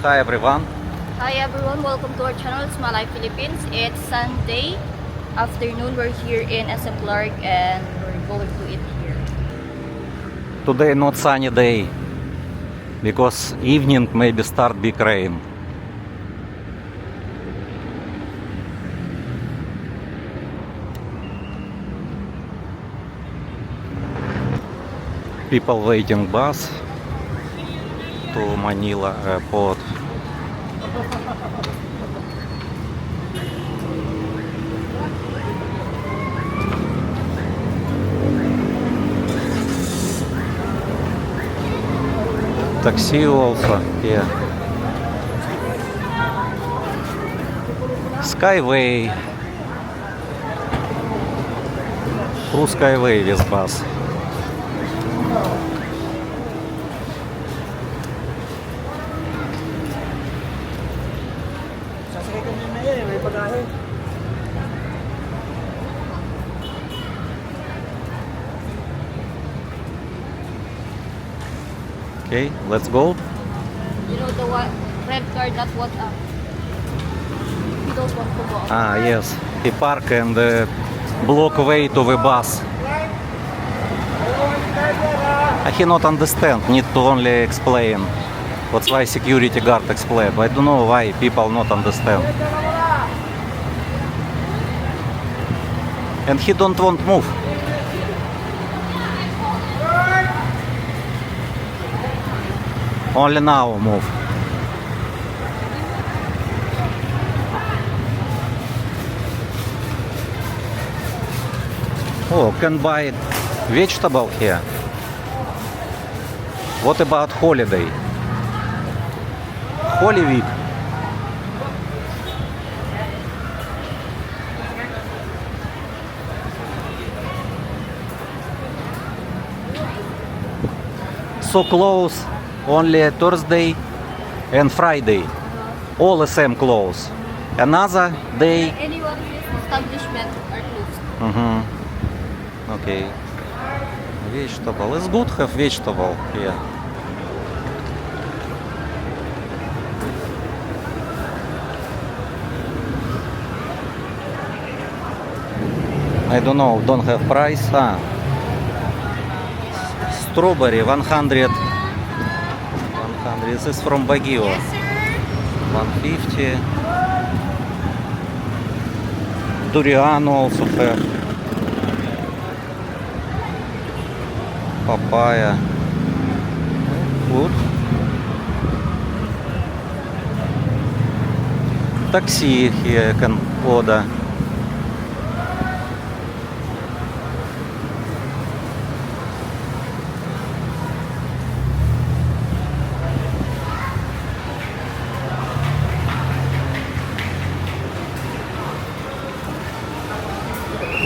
Hi everyone. Hi everyone, welcome to our channel, It's My Life Philippines. It's Sunday afternoon. We're here in SM Clark and we're going to eat here. Today not sunny day because evening maybe start big rain. People waiting bus to Manila airport. Taxi also here. Skyway. Through Skyway this bus. Sasakay kami na yan, may pagahe. Okay, let's go. You know the red car that what up? We don't want to go up. Ah, yes. He park and block way to the bus. I cannot understand. Need to only explain. That's why security guard explain. I don't know why people not understand. And he don't want move. Only now move. Oh, can buy vegetable here. What about holiday? Holy Week. So close only Thursday and Friday. All the same close. Another day. Any one of these establishments are closed. Mm-hmm. Okay. Vegetable. It's good have vegetable here. I don't know, don't have price. Ah. Strawberry 100. 100. This is from Baguio. Yes, sir. 150. Durian also have. Papaya. Good. Taxi here can order.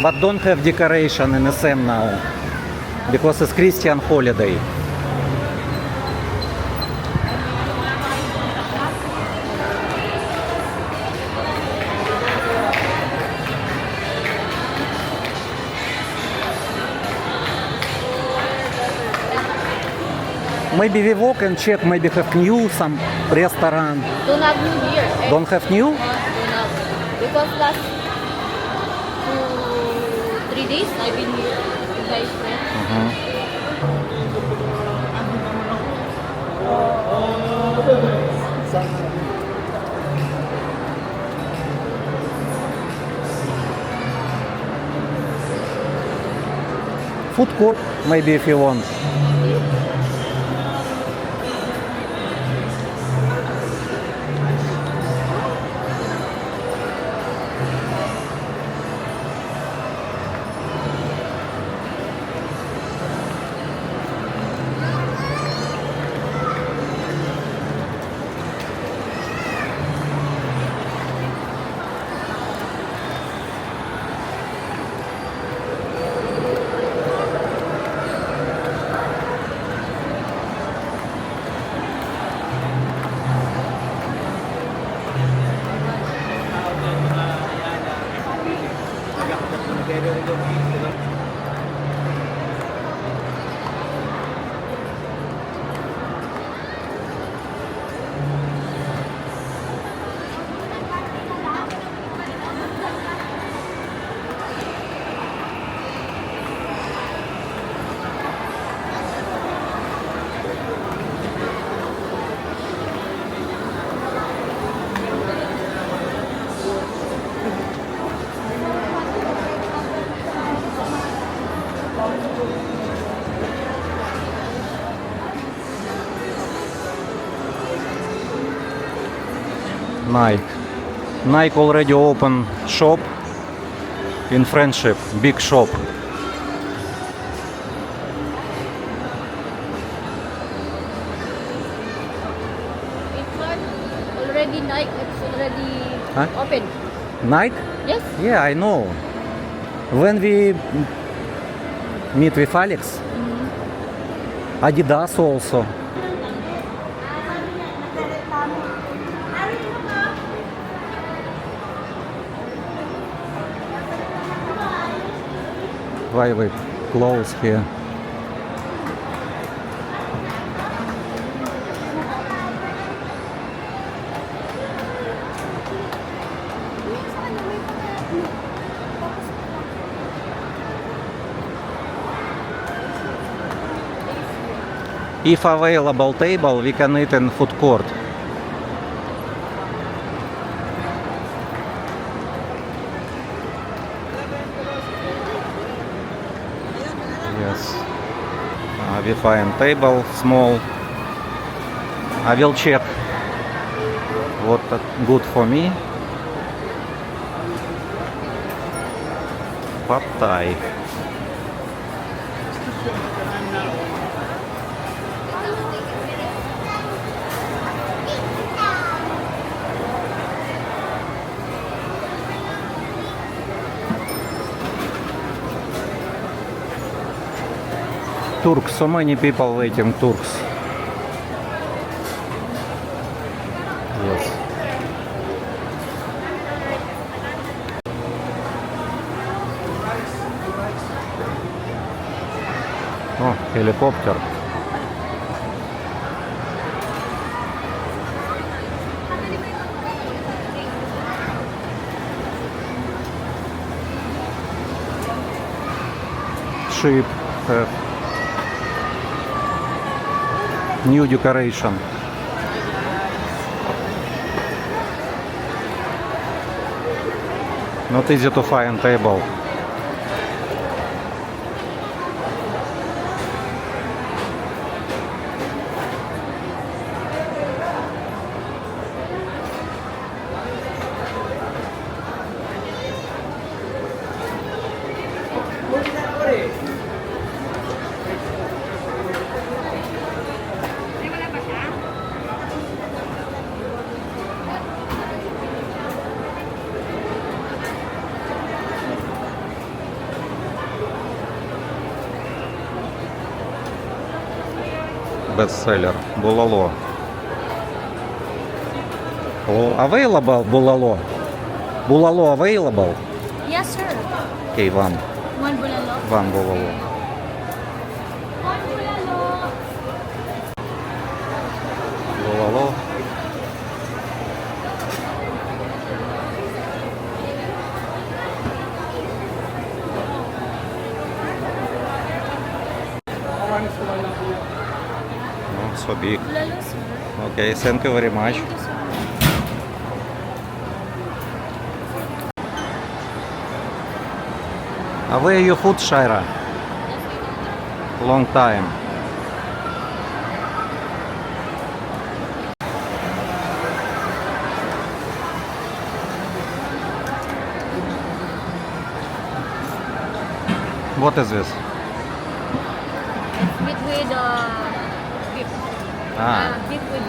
But don't have decoration in SM now because it's Christian holiday. Maybe we walk and check, maybe have new some restaurant. Don't have new here. Eh? Don't have new? Don't have. Because last 2-3 days I've been here with my friend. Food court, maybe if you want. Nike. Nike already open shop in Friendship, big shop. It's not already night. It's already Huh? open. Nike? Yes. Yeah, I know. When we meet with Alex, Adidas also. Why we close here? If available table, we can eat in food court. Yes. We find table small. I will check what good for me. Pad Thai. Turks, so many people waiting Turks. Yes. Oh, helicopter. Ship have new decoration. Not easy to find table. Bestseller Bulalo. Oh, available Bulalo. Bulalo available. Yes, sir. Okay, one One bulalo. Bulalo. One bulalo. Bulalo. Oh, so big. Bulalo, sir. Okay, thank you very much. Thank you, sir. Where your food, Shaira? Long time. What is this? Meat with beef. Beef with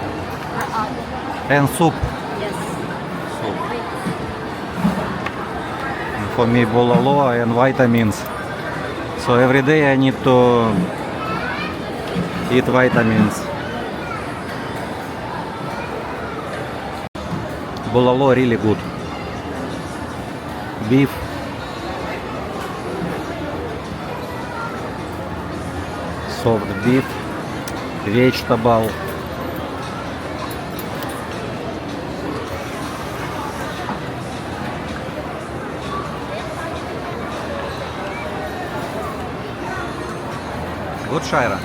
And soup. yes. Soup. For me, bulalo and vitamins. So every day I need to eat vitamins. Bulalo really good. Beef. Soft beef. Vegetable. Good, Shaira.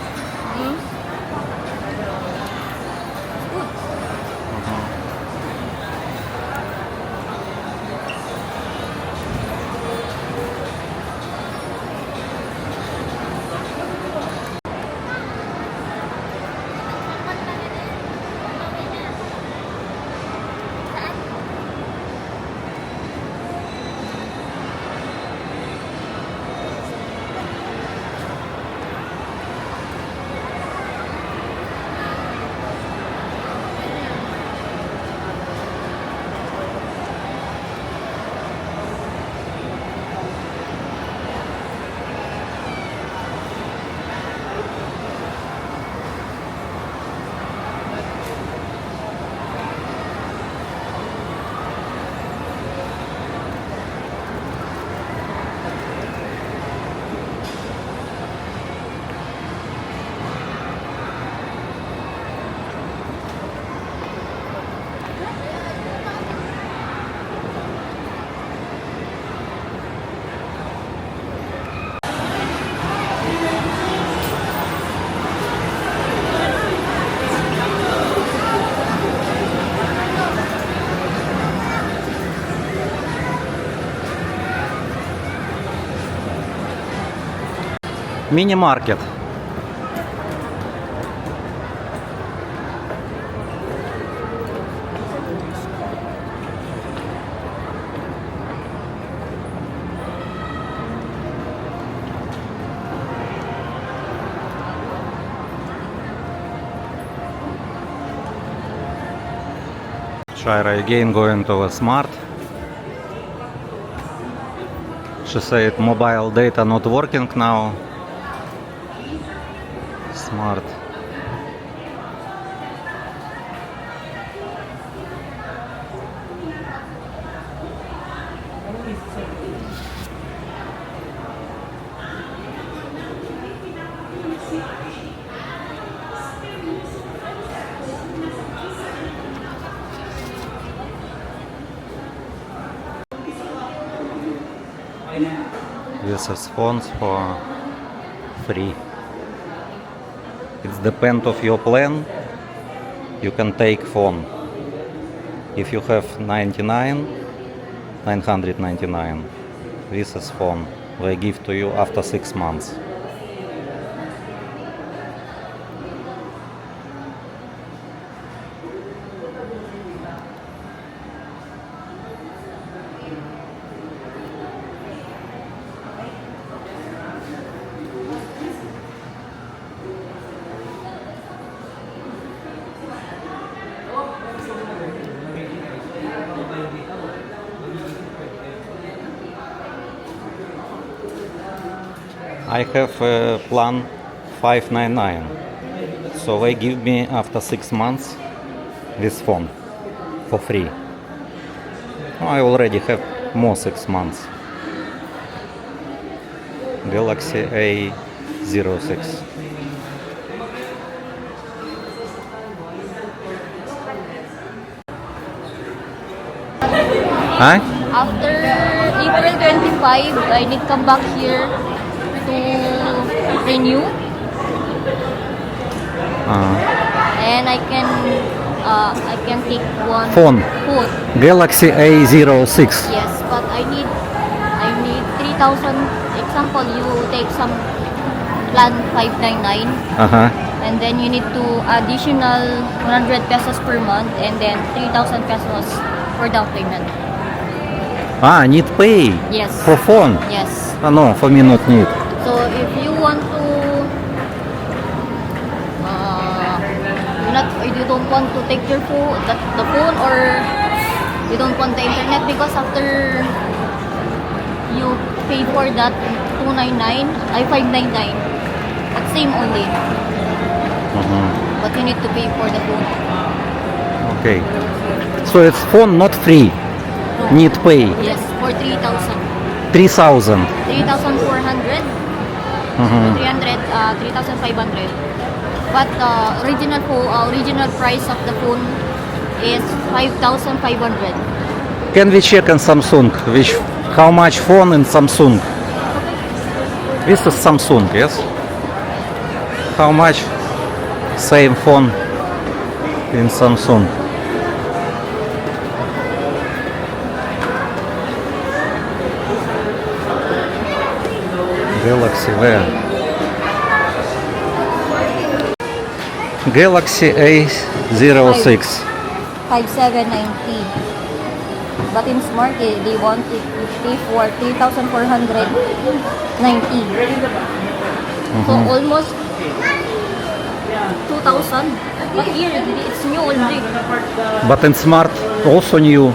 Мини-маркет. Shaira again going to the smart. She said mobile data not working now. Smart. This is phones for free. It's depend of your plan. You can take phone. If you have 999, this is phone. They give to you after 6 months. I have a plan 599, so they give me after 6 months this phone for free. I already have more 6 months. Galaxy A06. Hi? After April 25, I need come back here to renew. And I can take one Phone. phone. Galaxy A06. Yes, but I need 3,000. Example, you take some plan 599, Uh-huh. and then you need to additional 100 pesos per month, and then 3,000 pesos for down payment. Need pay Yes. for phone. Yes. No, for me not need. So if you want to, you don't want to take your phone, the phone, or you don't want the internet, because after you pay for that 299, 599, but same only. But you need to pay for the phone. Okay. So it's phone not free. Need pay. Yes, for 3,000. 3,000. 3,400. 3,500. But original price of the phone is 5,500. Can we check on Samsung? How much phone in Samsung? This is Samsung, yes? How much same phone in Samsung? Galaxy where? Galaxy A06. 5,790. But in Smart, they want it to pay for 3,490. So almost 2,000. But here, it's new already. But in Smart also new.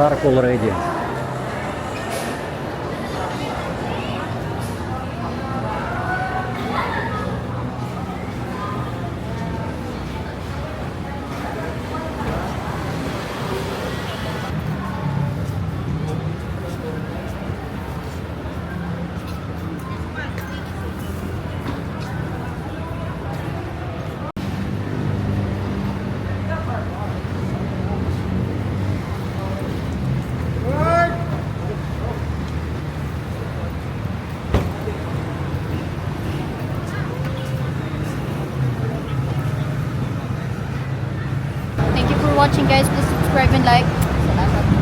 dark already. Thank you for watching guys. Please subscribe and like. Salamat.